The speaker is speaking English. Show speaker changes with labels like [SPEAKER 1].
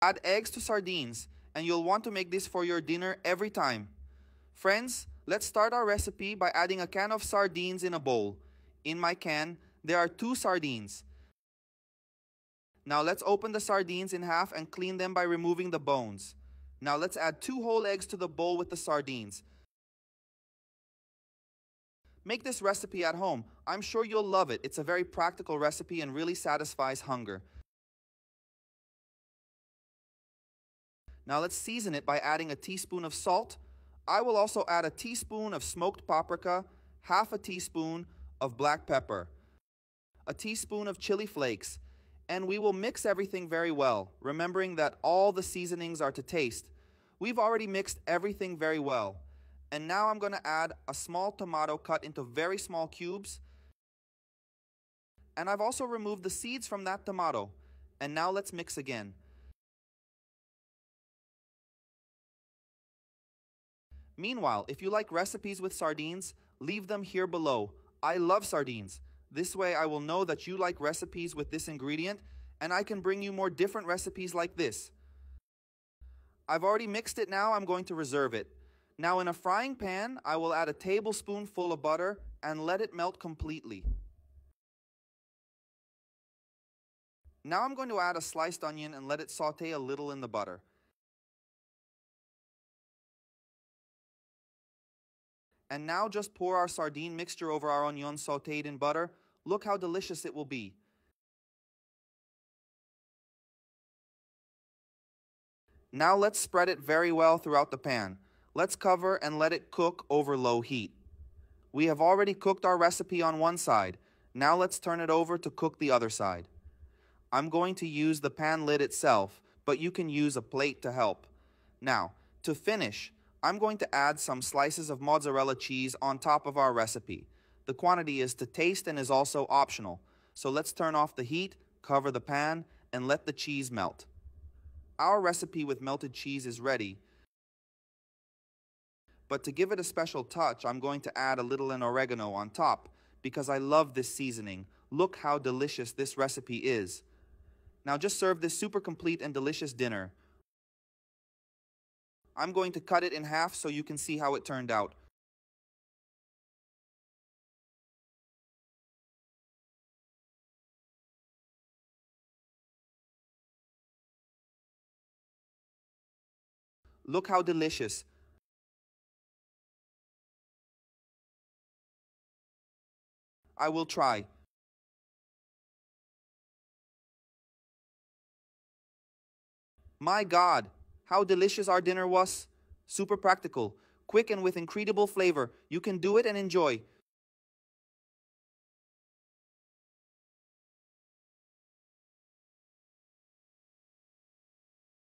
[SPEAKER 1] Add eggs to sardines, and you'll want to make this for your dinner every time. Friends, let's start our recipe by adding a can of sardines in a bowl. In my can, there are 2 sardines. Now let's open the sardines in half and clean them by removing the bones. Now let's add 2 whole eggs to the bowl with the sardines. Make this recipe at home. I'm sure you'll love it. It's a very practical recipe and really satisfies hunger. Now let's season it by adding a teaspoon of salt. I will also add a teaspoon of smoked paprika, half a teaspoon of black pepper, a teaspoon of chili flakes, and we will mix everything very well, remembering that all the seasonings are to taste. We've already mixed everything very well. And now I'm going to add a small tomato cut into very small cubes. And I've also removed the seeds from that tomato. And now let's mix again. Meanwhile, if you like recipes with sardines, leave them here below. I love sardines. This way I will know that you like recipes with this ingredient, and I can bring you more different recipes like this. I've already mixed it now, I'm going to reserve it. Now in a frying pan, I will add a tablespoonful of butter and let it melt completely. Now I'm going to add a sliced onion and let it saute a little in the butter. And now just pour our sardine mixture over our onion sauteed in butter. Look how delicious it will be. Now let's spread it very well throughout the pan. Let's cover and let it cook over low heat. We have already cooked our recipe on one side. Now let's turn it over to cook the other side. I'm going to use the pan lid itself, but you can use a plate to help. Now, to finish, I'm going to add some slices of mozzarella cheese on top of our recipe. The quantity is to taste and is also optional. So let's turn off the heat, cover the pan, and let the cheese melt. Our recipe with melted cheese is ready. But to give it a special touch, I'm going to add a little oregano on top because I love this seasoning. Look how delicious this recipe is. Now just serve this super complete and delicious dinner. I'm going to cut it in half so you can see how it turned out. Look how delicious. I will try. My God, how delicious our dinner was. Super practical, quick and with incredible flavor. You can do it and enjoy.